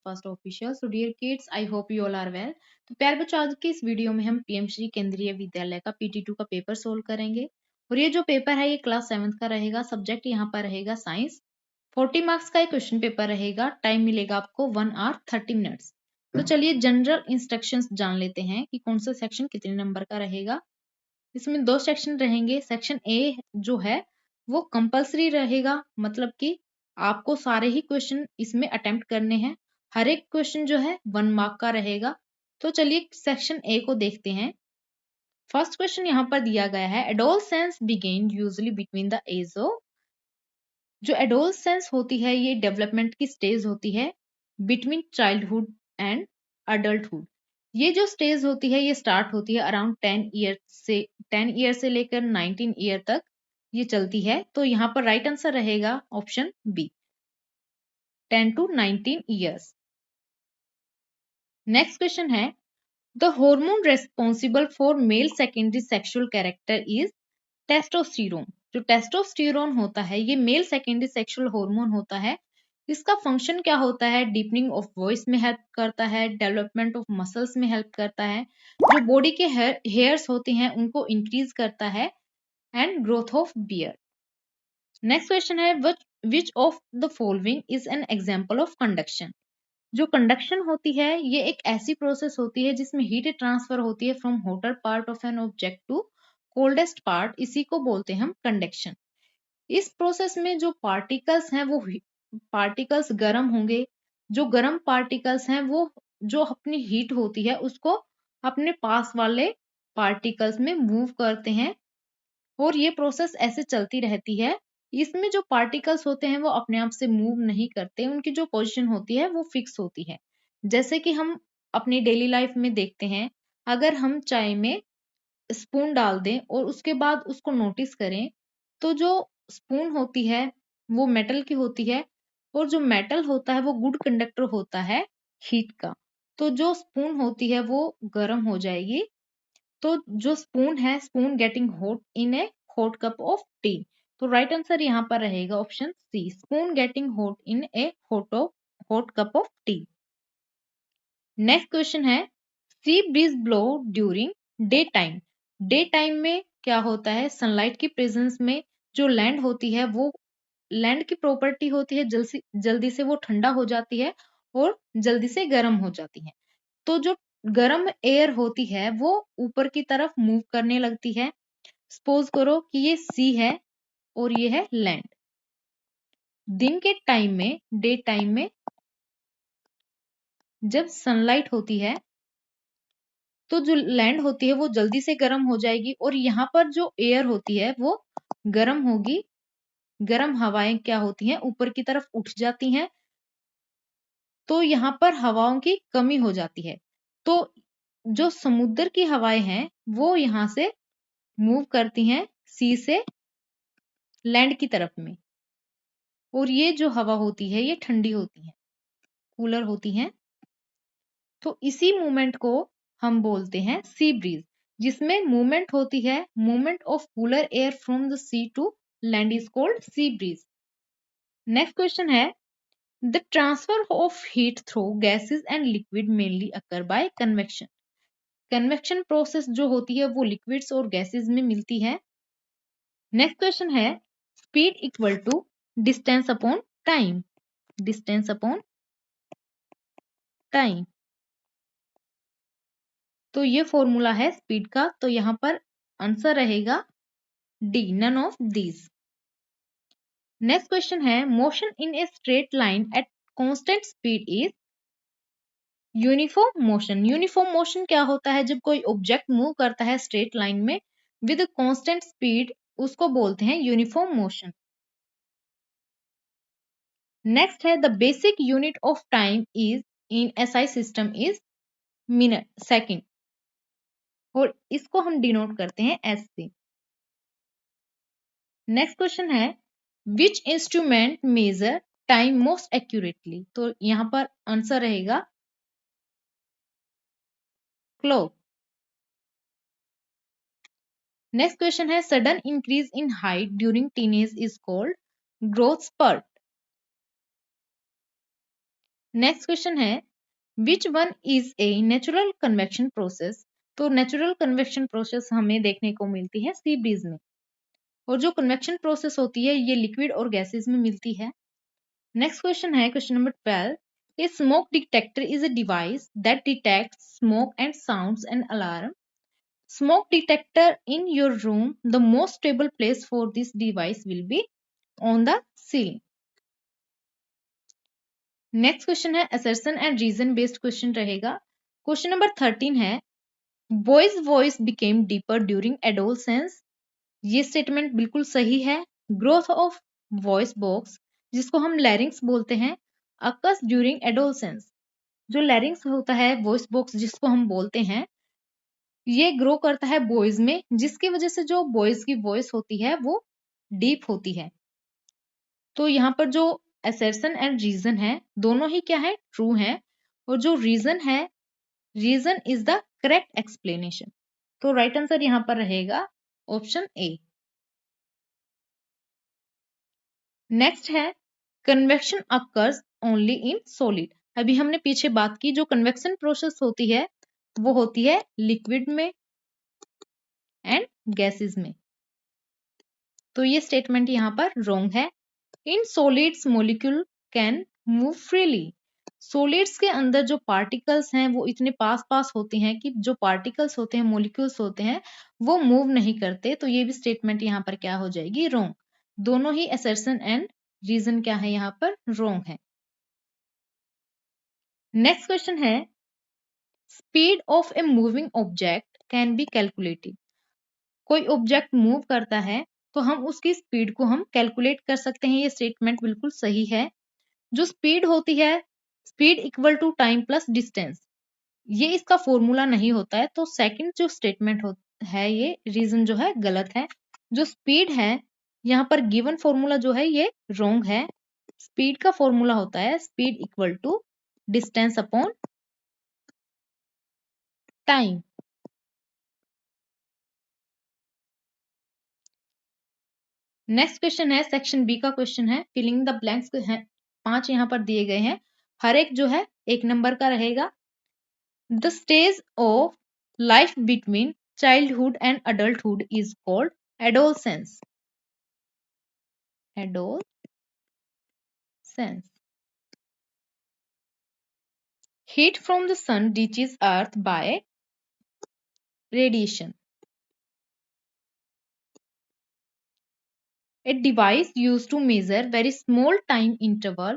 First official. So dear kids, I hope you all are well. तो प्यारे बच्चों, आज की इस वीडियो में हम पीएम श्री केंद्रीय विद्यालय का PT2 का पेपर सोल्व करेंगे। और ये जो पेपर है ये क्लास 7th का रहेगा। सब्जेक्ट यहाँ पर रहेगा साइंस। 40 मार्क्स का एक क्वेश्चन पेपर रहेगा। टाइम मिलेगा आपको 1 hour 30 minutes। तो चलिए जनरल इंस्ट्रक्शंस जान लेते हैं कि कौन सा सेक्शन कितने नंबर का रहेगा। इसमें 2 सेक्शन रहेंगे। सेक्शन ए जो है वो कंपल्सरी रहेगा, मतलब कि आपको सारे ही क्वेश्चन इसमें अटेम्प्ट करने हैं। हर एक क्वेश्चन जो है 1 मार्क का रहेगा। तो चलिए सेक्शन ए को देखते हैं। फर्स्ट क्वेश्चन यहाँ पर दिया गया है, adolescence begin usually between the age of. जो एडोलसेंस होती है ये डेवलपमेंट की स्टेज होती है बिटवीन चाइल्डहुड एंड अडल्टहुड। ये जो स्टेज होती है ये स्टार्ट होती है अराउंड 10 ईयर से लेकर 19 ईयर तक ये चलती है। तो यहाँ पर राइट आंसर रहेगा option B, 10 to 19 years. Next question है, the hormone responsible for male secondary sexual character is testosterone. जो टेस्टोस्टेरोन होता है ये मेल सेकेंडरी सेक्सुअल हार्मोन होता है। इसका फंक्शन क्या होता है? डीपनिंग ऑफ वॉइस में हेल्प करता है, डेवलपमेंट ऑफ मसल्स में हेल्प करता है, जो बॉडी के हेयर्स होते हैं उनको इंक्रीज करता है, and growth of beard. Next question है, which of the following is an example of conduction. जो कंडक्शन होती है ये एक ऐसी प्रोसेस होती है जिसमें हीट ट्रांसफर होती है from hotter part of an object to coldest part. इसी को बोलते हैं हम कंडक्शन। इस प्रोसेस में जो पार्टिकल्स हैं वो पार्टिकल्स गर्म होंगे। जो गर्म पार्टिकल्स हैं वो जो अपनी हीट होती है उसको अपने पास वाले पार्टिकल्स में मूव करते हैं, और ये प्रोसेस ऐसे चलती रहती है। इसमें जो पार्टिकल्स होते हैं वो अपने आप से मूव नहीं करते, उनकी जो पोजीशन होती है वो फिक्स होती है। जैसे कि हम अपनी डेली लाइफ में देखते हैं, अगर हम चाय में स्पून डाल दें और उसके बाद उसको नोटिस करें, तो जो स्पून होती है वो मेटल की होती है, और जो मेटल होता है वो गुड कंडक्टर होता है हीट का। तो जो स्पून होती है वो गर्म हो जाएगी। तो जो स्पून है, spoon getting hot in a hot cup of tea. तो राइट आंसर यहाँ पर रहेगा option C, spoon getting hot in a hot cup of tea. Next question है, sea breeze blow during day time. Day time में क्या होता है? Sunlight की प्रेजेंस में जो लैंड होती है वो लैंड की प्रॉपर्टी होती है जल्दी से वो ठंडा हो जाती है और जल्दी से गर्म हो जाती है। तो जो गर्म एयर होती है वो ऊपर की तरफ मूव करने लगती है। सपोज करो कि ये सी है और ये है लैंड। दिन के टाइम में, डे टाइम में जब सनलाइट होती है तो जो लैंड होती है वो जल्दी से गर्म हो जाएगी, और यहाँ पर जो एयर होती है वो गर्म होगी। गर्म हवाएं क्या होती हैं? ऊपर की तरफ उठ जाती हैं। तो यहाँ पर हवाओं की कमी हो जाती है। तो जो समुद्र की हवाएं हैं वो यहाँ से मूव करती हैं सी से लैंड की तरफ में, और ये जो हवा होती है ये ठंडी होती है, कूलर होती हैं। तो इसी मूवमेंट को हम बोलते हैं सी ब्रीज, जिसमें मूवमेंट होती है, movement of cooler air from the sea to land is called sea breeze. Next question है, the transfer of heat through gases and liquid mainly occur by convection. Convection process जो होती है वो liquids और gases में मिलती है। Next question है, speed equal to distance upon time. Distance upon time, तो ये फॉर्मूला है स्पीड का। तो यहाँ पर आंसर रहेगा D, none of these. Next question है, motion in a straight line at constant speed is uniform motion. Uniform motion क्या होता है? जब कोई ऑब्जेक्ट मूव करता है स्ट्रेट लाइन में विद कांस्टेंट स्पीड, उसको बोलते हैं यूनिफॉर्म मोशन। नेक्स्ट है, the basic unit of time is in SI system is minute, second, और इसको हम डिनोट करते हैं एस से। नेक्स्ट क्वेश्चन है, which instrument measure time most accurately. तो यहां पर आंसर रहेगा क्लॉक। नेक्स्ट क्वेश्चन है, sudden increase in height during teenage is called growth spurt. Next question है which one is a natural convection process. तो natural convection process हमें देखने को मिलती है सी ब्रीज में, और जो कन्वेक्शन प्रोसेस होती है ये लिक्विड और गैसेस में मिलती है। नेक्स्ट क्वेश्चन है question number 12, A smoke detector is a device that detects smoke and sounds an alarm. Smoke detector in your room, the most stable place for this device will be on the ceiling. Next question है assertion and reason based question रहेगा। Question number 13 है boy's voice became deeper during adolescence। ये statement बिल्कुल सही है। Growth of voice box जिसको हम लैरिंग्स बोलते हैं अकर्स ड्यूरिंग एडोलसेंस। जो लैरिंग्स होता है वॉइस बॉक्स जिसको हम बोलते हैं ये ग्रो करता है बॉयज में, जिसकी वजह से जो बॉयज की वॉइस होती है वो डीप होती है। तो यहाँ पर जो assertion एंड रीजन है दोनों ही क्या है ट्रू है, और जो रीजन है reason is the correct explanation. तो राइट आंसर यहाँ पर रहेगा ऑप्शन ए। नेक्स्ट है convection occurs only in solid. अभी हमने पीछे बात की जो कन्वेक्शन प्रोसेस होती है वो होती है लिक्विड में एंड गैसेस में। तो ये स्टेटमेंट यहाँ पर रॉन्ग है। In solids molecule can move freely. Solids के अंदर जो पार्टिकल्स हैं वो इतने पास पास होते हैं कि जो पार्टिकल्स होते हैं मोलिक्यूल्स होते हैं वो मूव नहीं करते। तो ये भी स्टेटमेंट यहाँ पर क्या हो जाएगी रॉन्ग। दोनों ही असर्शन एंड रीजन क्या है यहाँ पर रॉन्ग है। नेक्स्ट क्वेश्चन है speed of a moving object can be calculated. कोई ऑब्जेक्ट मूव करता है तो हम उसकी स्पीड को हम कैलकुलेट कर सकते हैं। ये स्टेटमेंट बिल्कुल सही है। जो स्पीड होती है speed equal to time plus distance, ये इसका फॉर्मूला नहीं होता है। तो सेकंड जो स्टेटमेंट है ये रीजन जो है गलत है। जो स्पीड है यहाँ पर गिवन फॉर्मूला जो है ये रॉन्ग है। स्पीड का फॉर्मूला होता है speed equal to distance upon time. Next question है सेक्शन बी का क्वेश्चन है फिलिंग द ब्लैंक्स है। 5 यहाँ पर दिए गए हैं, हर एक जो है 1 नंबर का रहेगा। The stage of life between childhood and adulthood is called adolescence. Adolescence. Heat from the sun reaches earth by radiation. A device used to measure very small time interval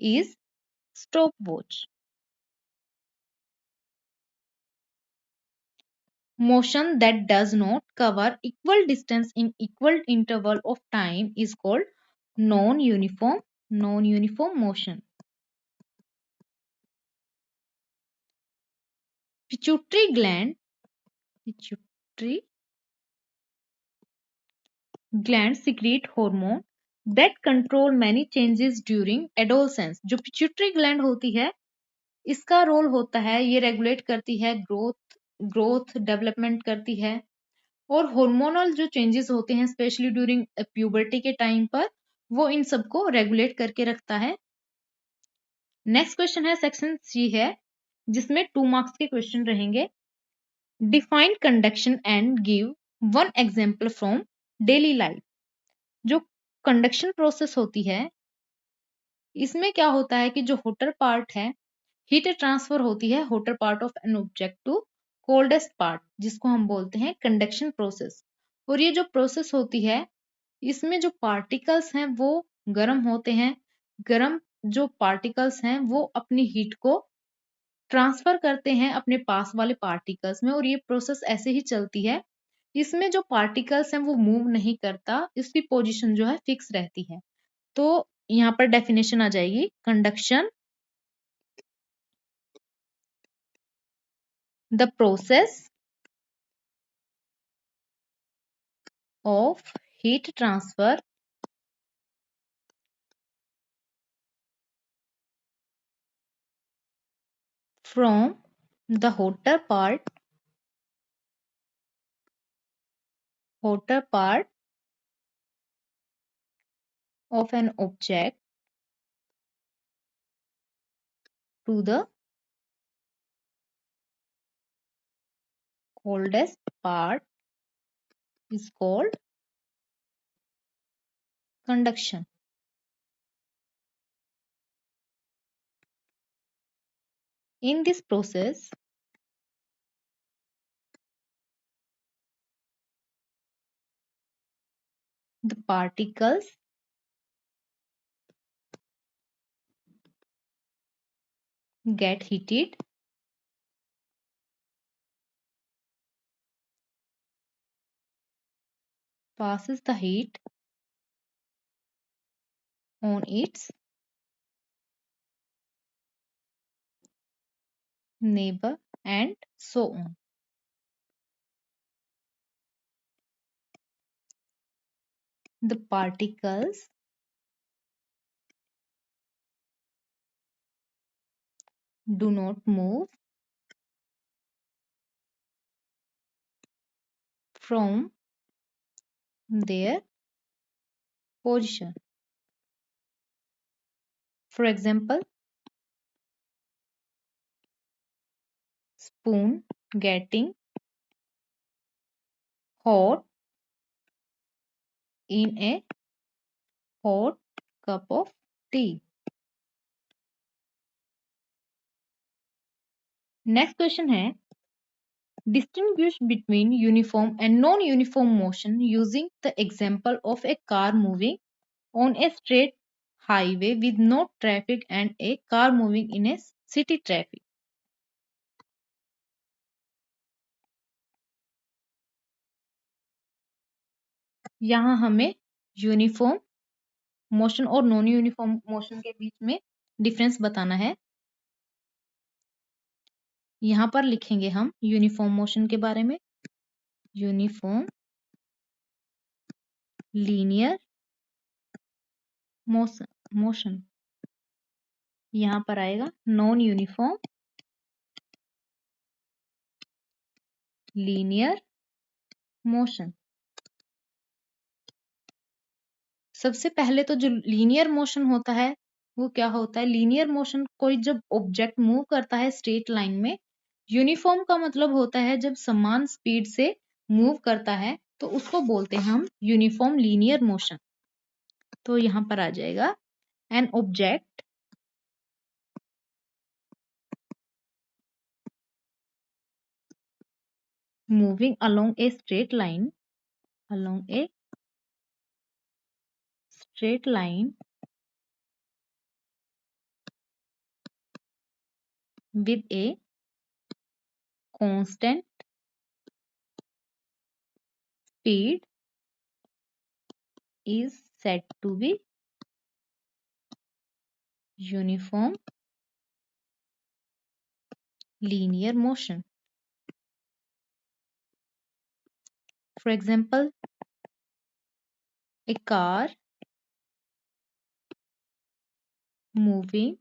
is stopwatch. Motion that does not cover equal distance in equal interval of time is called non-uniform motion. Pituitary gland secrete hormone that control many changes during adolescence। जो pituitary gland होती है इसका role होता है ये regulate करती है growth development करती है, और हार्मोनल जो चेंजेस होते हैं स्पेशली ड्यूरिंग प्यूबर्टी के टाइम पर वो इन सबको रेगुलेट करके रखता है। नेक्स्ट क्वेश्चन है सेक्शन सी है जिसमें 2 मार्क्स के क्वेश्चन रहेंगे। Define conduction and give one example from daily life. जो कंडक्शन प्रोसेस होती है इसमें क्या होता है कि जो होटर पार्ट है हीट ट्रांसफर होती है hotter part of an object to coldest part जिसको हम बोलते हैं कंडक्शन प्रोसेस। और ये जो प्रोसेस होती है इसमें जो पार्टिकल्स हैं वो गर्म होते हैं। गर्म जो पार्टिकल्स हैं वो अपनी हीट को ट्रांसफर करते हैं अपने पास वाले पार्टिकल्स में, और ये प्रोसेस ऐसे ही चलती है। इसमें जो पार्टिकल्स हैं वो मूव नहीं करता, इसकी पोजीशन जो है फिक्स रहती है। तो यहाँ पर डेफिनेशन आ जाएगी conduction the process of heat transfer from the hotter part of an object to the coldest part is called conduction. In this process, the particles get heated, passes the heat on its neighbor, and so on. The particles do not move from their position. For example, spoon getting hot in a hot cup of tea. Next question है, distinguish between uniform and non-uniform motion using the example of a car moving on a straight highway with no traffic and a car moving in a city traffic. यहाँ हमें uniform motion और non uniform motion के बीच में difference बताना है। यहाँ पर लिखेंगे हम यूनिफॉर्म मोशन के बारे में, यूनिफॉर्म लीनियर मोशन। यहाँ पर आएगा नॉन यूनिफॉर्म लीनियर मोशन। सबसे पहले तो जो लीनियर मोशन होता है वो क्या होता है, लीनियर मोशन कोई जब ऑब्जेक्ट मूव करता है स्ट्रेट लाइन में। यूनिफॉर्म का मतलब होता है जब समान स्पीड से मूव करता है तो उसको बोलते हैं हम यूनिफॉर्म लीनियर मोशन। तो यहाँ पर आ जाएगा an object moving along a straight line with a constant speed is said to be uniform linear motion. For example, a car moving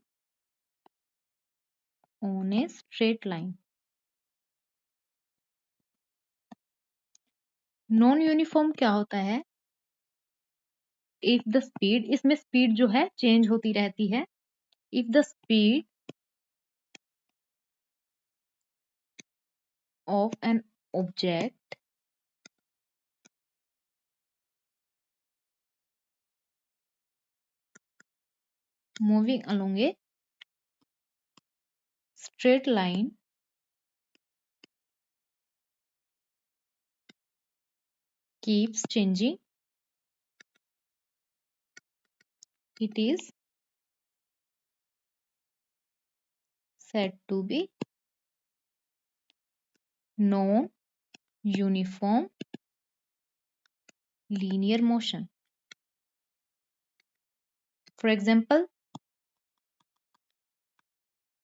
on a straight line. Non uniform क्या होता है, if the speed, इसमें speed जो है change होती रहती है। If the speed of an object moving along A straight line keeps changing, it is said to be non-uniform linear motion. For example,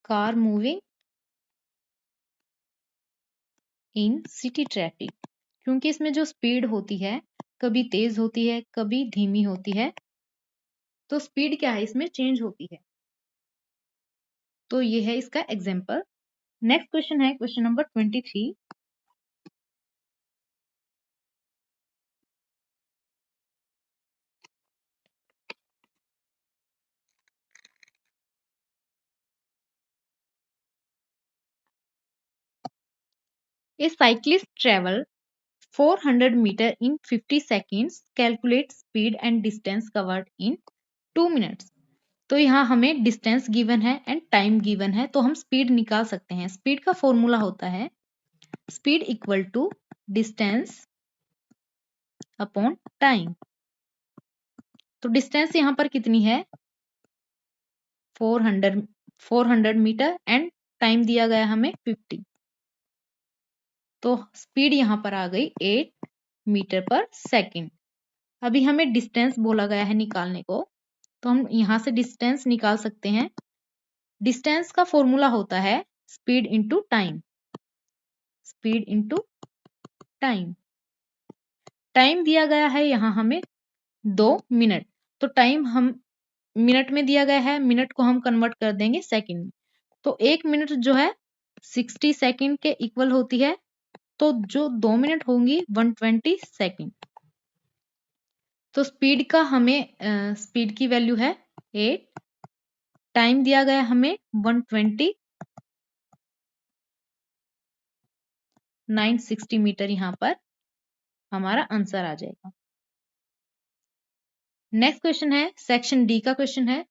car moving in city traffic, क्योंकि इसमें जो speed होती है कभी तेज होती है कभी धीमी होती है, तो स्पीड क्या है इसमें चेंज होती है। तो ये है इसका एग्जाम्पल। नेक्स्ट क्वेश्चन है question number 23। A cyclist travel 400 metre in 50 seconds. Calculate speed and distance covered in 2 minutes. तो यहाँ हमें डिस्टेंस गिवन है एंड टाइम गिवन है, तो हम स्पीड निकाल सकते हैं। स्पीड का फॉर्मूला होता है speed equal to distance upon time. तो डिस्टेंस यहाँ पर कितनी है 400 मीटर एंड टाइम दिया गया हमें 50। तो स्पीड यहाँ पर आ गई 8 मीटर पर सेकेंड। अभी हमें डिस्टेंस बोला गया है निकालने को, तो हम यहाँ से डिस्टेंस निकाल सकते हैं। डिस्टेंस का फॉर्मूला होता है speed into time. Speed into time. Time दिया गया है यहाँ हमें 2 मिनट, तो टाइम हम मिनट में दिया गया है, मिनट को हम कन्वर्ट कर देंगे सेकंड में। तो 1 मिनट जो है 60 सेकंड के इक्वल होती है, तो जो 2 मिनट होंगी 120 सेकंड। तो स्पीड का हमें स्पीड की वैल्यू है 8, टाइम दिया गया हमें 120, 960 मीटर यहाँ पर हमारा आंसर आ जाएगा। नेक्स्ट क्वेश्चन है सेक्शन डी का क्वेश्चन है,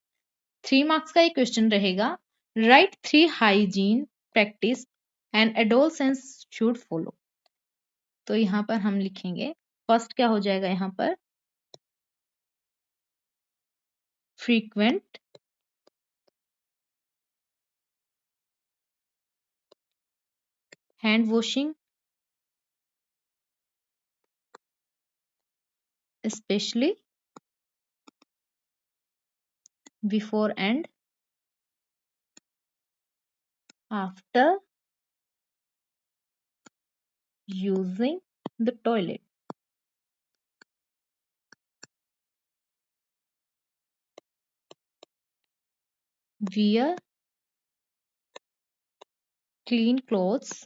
3 मार्क्स का एक क्वेश्चन रहेगा। Right 3 hygiene practice and adolescence should follow. तो यहाँ पर हम लिखेंगे फर्स्ट क्या हो जाएगा यहाँ पर frequent hand washing especially before and after using the toilet. Wear clean clothes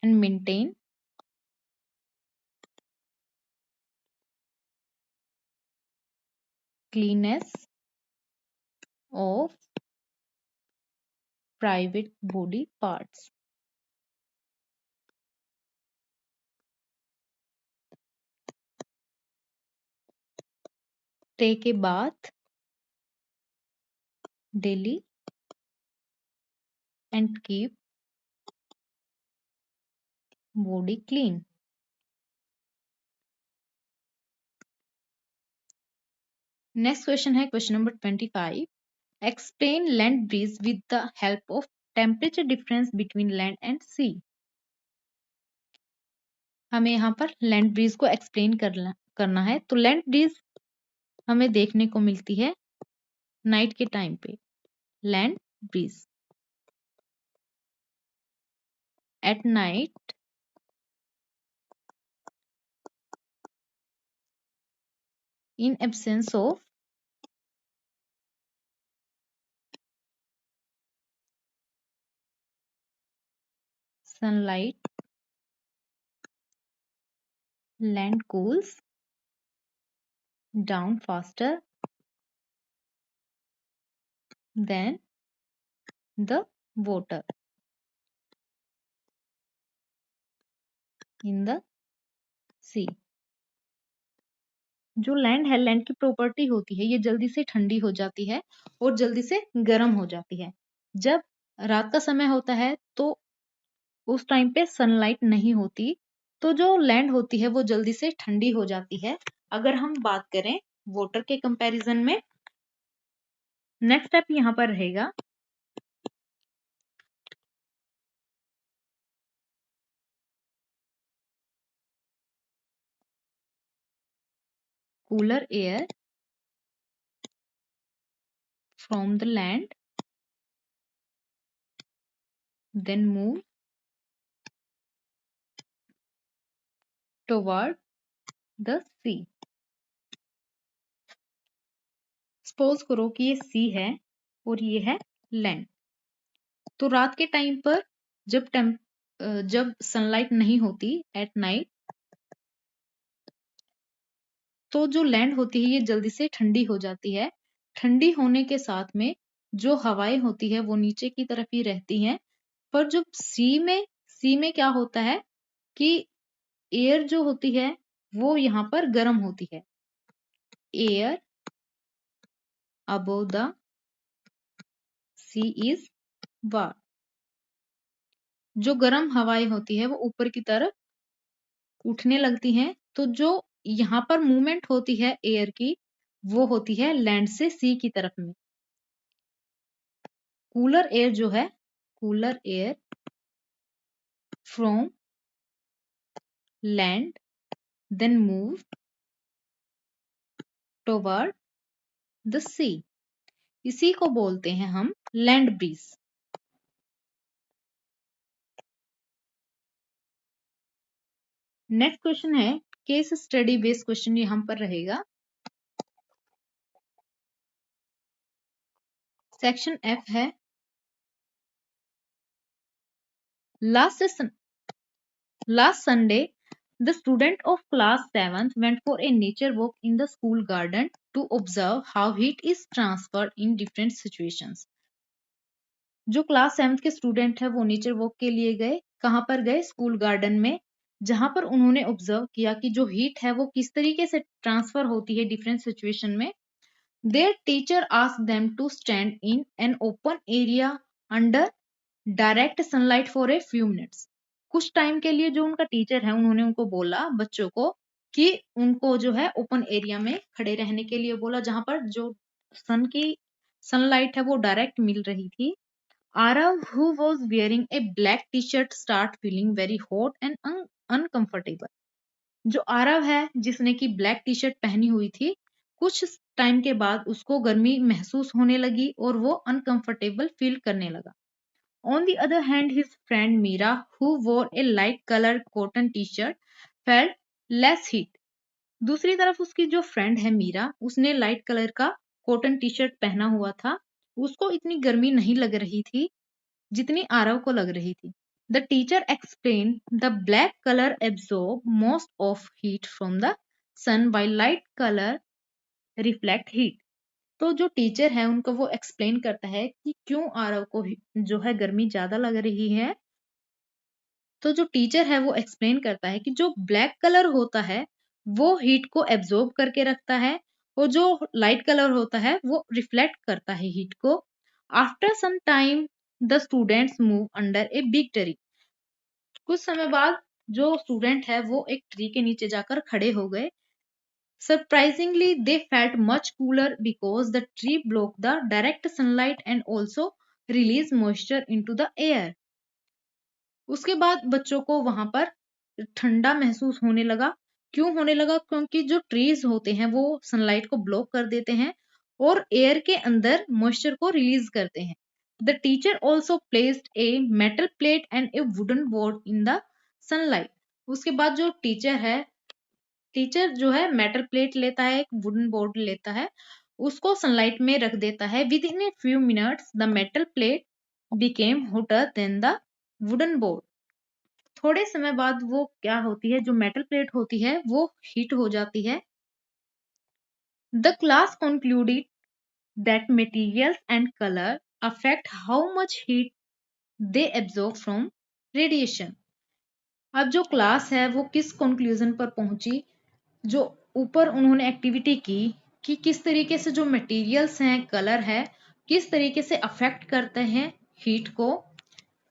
and maintain cleanness of private body parts. Take a bath daily and keep body clean. Next question है question number 25. Explain land breeze with the help of temperature difference between land and sea. हमें यहाँ पर land breeze को explain करना है। तो land breeze हमें देखने को मिलती है नाइट के टाइम पे। Land breeze at night in absence of sunlight, land cools down faster than the water in the sea. जो लैंड है, लैंड की प्रॉपर्टी होती है, ये जल्दी से ठंडी हो जाती है और जल्दी से गर्म हो जाती है। जब रात का समय होता है तो उस टाइम पे सनलाइट नहीं होती, तो जो लैंड होती है वो जल्दी से ठंडी हो जाती है। अगर हम बात करें वाटर के कंपैरिजन में, नेक्स्ट स्टेप यहाँ पर रहेगा cooler air from the land then move toward the sea. Suppose करो कि ये सी है और ये है लैंड। तो रात के टाइम पर जब सनलाइट नहीं होती एट नाइट, तो जो लैंड होती है ये जल्दी से ठंडी हो जाती है। ठंडी होने के साथ में जो हवाएं होती है वो नीचे की तरफ ही रहती हैं, पर जब सी में क्या होता है कि एयर जो होती है वो यहाँ पर गर्म होती है। Air above the sea is warm. जो गर्म हवाएं होती है वो ऊपर की तरफ उठने लगती हैं, तो जो यहाँ पर मूवमेंट होती है एयर की वो होती है लैंड से सी की तरफ में। कूलर एयर जो है, cooler air from land then move toward the sea, इसी को बोलते हैं हम लैंड ब्रीज। नेक्स्ट क्वेश्चन है केस स्टडी बेस्ड क्वेश्चन, यहां पर रहेगा। सेक्शन एफ है, last Last Sunday, the student of class 7th went for a nature walk in the school garden to observe how heat is transferred in different situations. जो class 7th के student है वो nature walk के लिए गए। कहाँ पर गए? स्कूल गार्डन में, जहां पर उन्होंने ऑब्जर्व किया कि जो हीट है वो किस तरीके से ट्रांसफर होती है डिफरेंट सिचुएशन में। Their teacher asked them to stand in an open area under direct sunlight for a few minutes. कुछ टाइम के लिए जो उनका टीचर है उन्होंने उनको बोला, बच्चों को, कि उनको जो है ओपन एरिया में खड़े रहने के लिए बोला, जहां पर जो सन की सनलाइट है वो डायरेक्ट मिल रही थी। Aarav who was wearing A black T shirt start feeling very hot and uncomfortable. जो आरव है जिसने की ब्लैक टी शर्ट पहनी हुई थी, कुछ टाइम के बाद उसको गर्मी महसूस होने लगी और वो अनकंफर्टेबल फील करने लगा। On the other hand, his friend Mira, who wore a light colored cotton t-shirt, felt less heat. दूसरी तरफ उसकी जो फ्रेंड है मीरा, उसने लाइट कलर का कॉटन टी शर्ट पहना हुआ था, उसको इतनी गर्मी नहीं लग रही थी जितनी आरव को लग रही थी। The teacher explained the black color absorb most of heat from the sun while light color reflect heat. तो जो टीचर है उनको वो एक्सप्लेन करता है कि क्यों आरव को जो है गर्मी ज्यादा लग रही है। तो जो टीचर है वो एक्सप्लेन करता है कि जो ब्लैक कलर होता है वो हीट को एब्जॉर्ब करके रखता है, और जो लाइट कलर होता है वो रिफ्लेक्ट करता है हीट को। After some time the students move under a big tree. कुछ समय बाद जो स्टूडेंट है वो एक ट्री के नीचे जाकर खड़े हो गए। Surprisingly, they felt much cooler because the tree blocked the direct sunlight and also released moisture into the air. उसके बाद बच्चों को वहां पर ठंडा महसूस होने लगा। क्यों होने लगा? क्योंकि जो ट्रीज होते हैं वो सनलाइट को ब्लॉक कर देते हैं और एयर के अंदर मॉइस्चर को रिलीज करते हैं। The teacher also placed a metal plate and A wooden board in the sunlight. उसके बाद जो टीचर जो है मेटल प्लेट लेता है, एक वुडन बोर्ड लेता है, उसको सनलाइट में रख देता है। Within a few minutes the metal plate became hotter than the wooden board. थोड़े समय बाद वो क्या होती है, जो मेटल प्लेट होती है वो हीट हो जाती है। The class concluded that materials and colour affect how much heat they absorb from radiation. अब जो क्लास है वो किस कंक्लूजन पर पहुंची, जो ऊपर उन्होंने एक्टिविटी की कि किस तरीके से जो मटेरियल्स हैं, कलर है, किस तरीके से अफेक्ट करते हैं हीट को,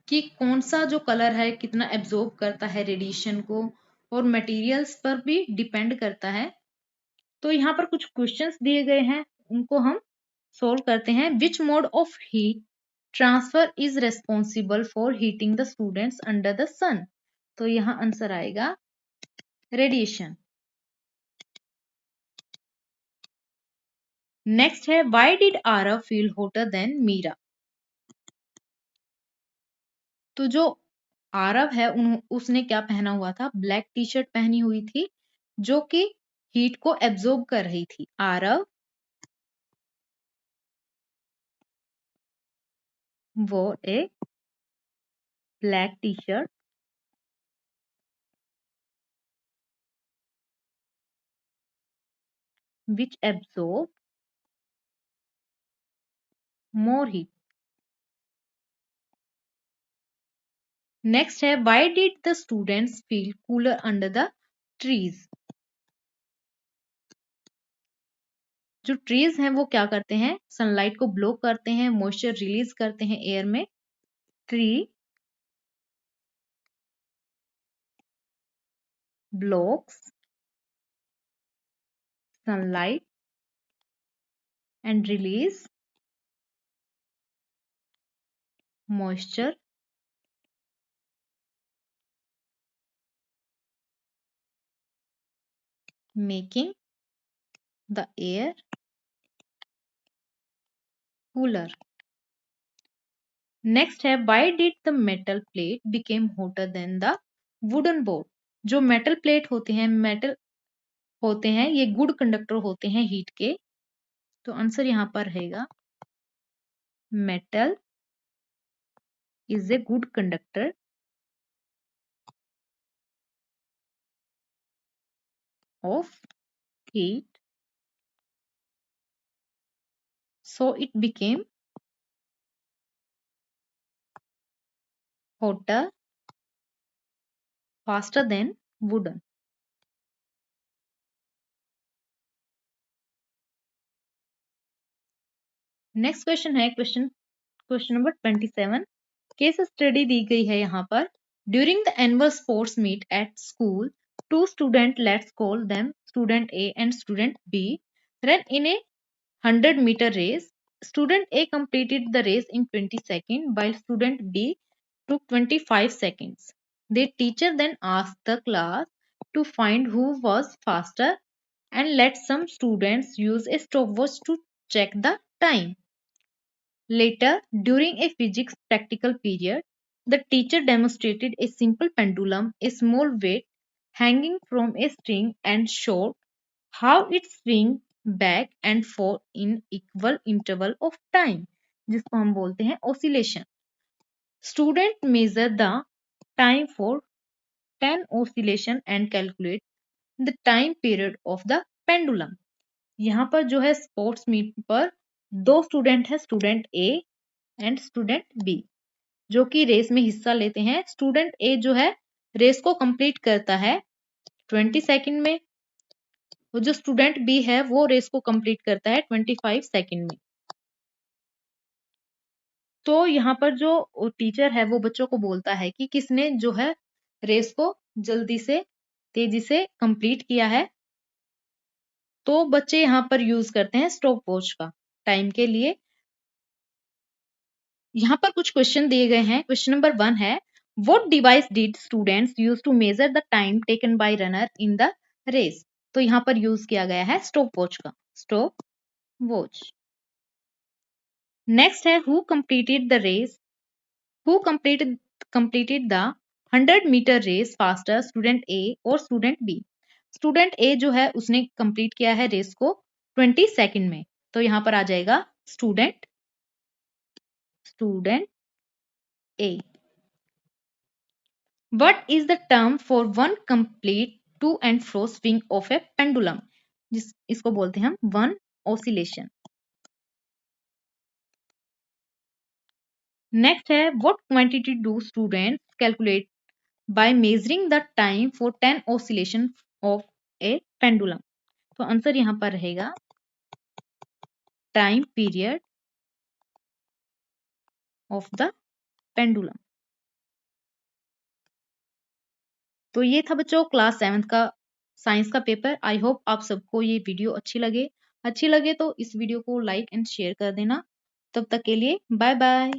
कि कौन सा जो कलर है कितना एब्जॉर्ब करता है रेडिएशन को, और मटेरियल्स पर भी डिपेंड करता है। तो यहाँ पर कुछ क्वेश्चंस दिए गए हैं, उनको हम सोल्व करते हैं। Which mode of heat transfer is responsible for heating the students under the sun? तो यहाँ आंसर आएगा रेडिएशन। नेक्स्ट है why did Aarav feel hotter than Meera? तो जो आरव है उसने क्या पहना हुआ था? ब्लैक टी शर्ट पहनी हुई थी जो कि हीट को एब्जॉर्ब कर रही थी। Aarav wore a black T shirt which absorb more heat. Next है why did the students feel cooler under the trees. जो ट्रीज हैं वो क्या करते हैं, सनलाइट को ब्लॉक करते हैं, मॉइस्चर रिलीज करते हैं एयर में। Tree blocks sunlight and release moisture making the air cooler. Next है why did the metal plate became hotter than the wooden board। जो मेटल प्लेट होते हैं ये गुड कंडक्टर होते हैं हीट के। तो आंसर यहाँ पर रहेगा metal is a good conductor of heat, so it became hotter faster than wooden। Next question है क्वेश्चन नंबर 27। केस स्टडी दी गई है यहाँ पर। During the annual sports meet at school two student, let's call them student A and student B, run in a 100-meter race। Student A completed the race in 20 seconds while student B took 25 seconds. The teacher then asked the class to find who was faster and let some students use a stopwatch to check the time. Later, during a physics practical period, the teacher demonstrated a simple pendulum, a small weight hanging from a string, and showed how it swings back and forth in equal interval of time, जिसको हम बोलते हैं oscillation. Student measure the time for 10 oscillation and calculate the time period of the pendulum. यहाँ पर जो है sports meet पर दो स्टूडेंट है, student A and student B, जो कि रेस में हिस्सा लेते हैं। स्टूडेंट ए जो है रेस को कंप्लीट करता है 20 सेकंड में, और जो स्टूडेंट बी है वो रेस को कंप्लीट करता है 25 सेकंड में। तो यहाँ पर जो टीचर है वो बच्चों को बोलता है कि किसने जो है रेस को जल्दी से तेजी से कंप्लीट किया है। तो बच्चे यहाँ पर यूज करते हैं स्टॉप वॉच का टाइम के लिए। यहाँ पर कुछ क्वेश्चन दिए गए हैं। क्वेश्चन नंबर 1 है what device did students use to measure the time taken by runner in the race. तो यहाँ पर यूज किया गया है स्टॉप वॉच का, स्टॉप वॉच। नेक्स्ट है who completed the race, who completed the 100-meter race faster, student A और student B. Student ए जो है उसने कंप्लीट किया है रेस को 20 सेकंड में। तो यहाँ पर आ जाएगा student A. What is the term for one complete to and fro swing of a pendulum? इसको बोलते हैं हम one oscillation. Next है what quantity do students calculate by measuring the time for 10 oscillation of a pendulum? तो answer यहाँ पर रहेगा time period of the pendulum. तो ये था बच्चों क्लास 7 का साइंस का पेपर। आई होप आप सबको ये वीडियो अच्छी लगे तो इस वीडियो को लाइक एंड शेयर कर देना। तब तक के लिए बाय बाय।